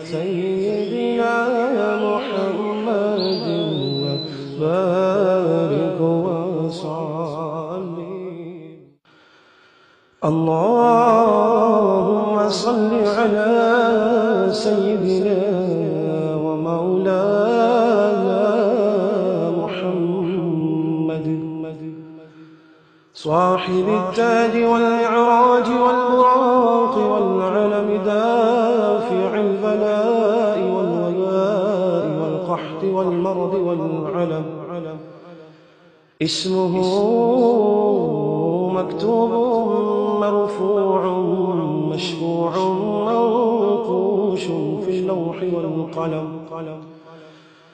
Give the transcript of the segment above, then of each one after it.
سيدنا محمد وبارك وسلم. اللهم صل على سيدنا ومولانا محمد صاحب التاج والمعراج والبراق والعلم دافع البلاء والوباء والقحط والمرض والعلم. اسمه مكتوب مرفوع مشفوع منقوش في اللوح والقلم.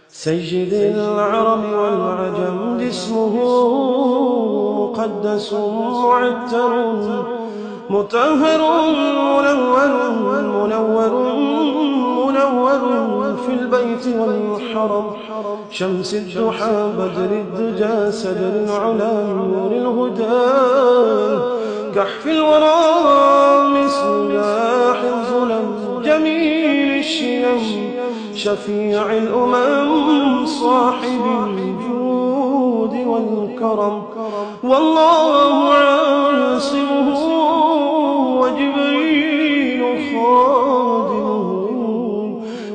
سيد العرب والعجم اسمه مقدس معتر مطهر منور في البيت والحرم. شمس الضحى بدر الدجى سدر العلا نور الهدى كحف الورى مصباح الظلم. جميل الشيم شفيع الأمم صاحب الجود والكرم. والله عاصمه وجبريل خادمه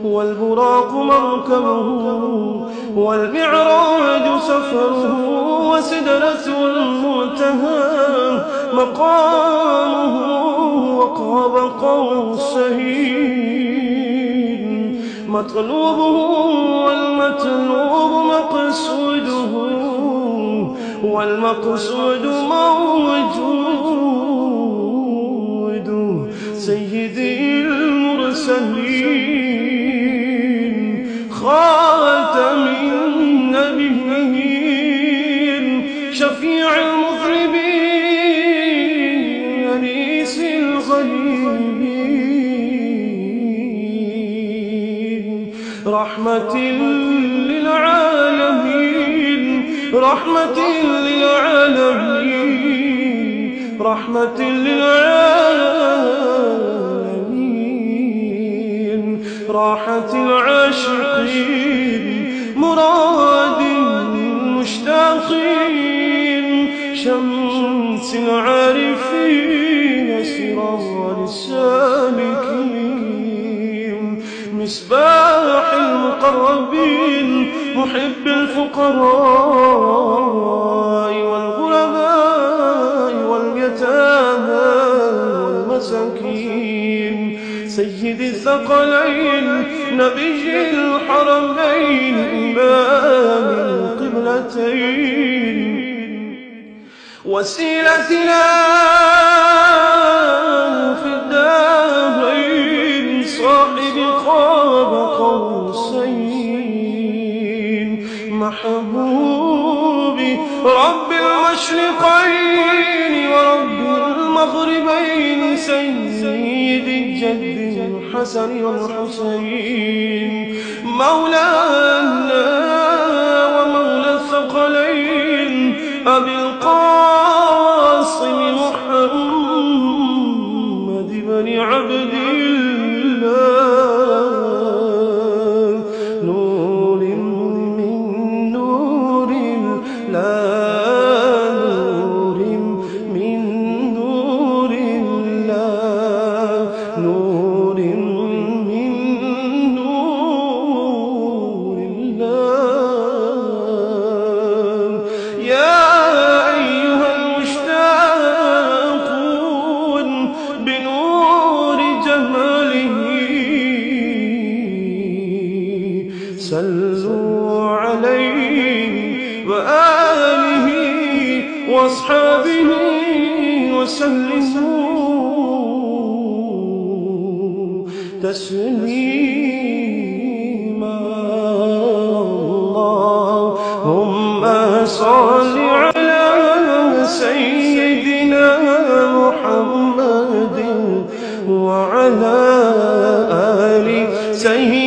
والبراق مركبه والمعراج سفره وسدرة المنتهى مقامه وقاب قوسين مطلوبه والمطلوب مقصوده والمقصود موجود. سيدي المرسلين خاتم النبيين شفيع المذنبين أنيس الغريبين رحمة للعالمين رحمة للعالمين رحمة للعالمين راحة العاشقين مراد المشتاقين شمس العارفين سرار السالكين مصباح المقربين محب الفقراء والغرباء واليتامى والمساكين. سيد الثقلين نبي الحرمين إمام القبلتين وسيلتنا في الدارين صاحب قاب قوسين محبوبي رب المشرقين ورب المغربين سيد الجد الحسن والحسين مولانا ومولى الثقلين أبي القاسم محمد بن عبد الله نور من نور الله نور من نور الله نور من نور الله. يا أيها المشتاقون بنور جماله صلوا عليه وآله وأصحابه وسلموا تسليما. اللهم صل على سيدنا محمد وعلى آل سيدنا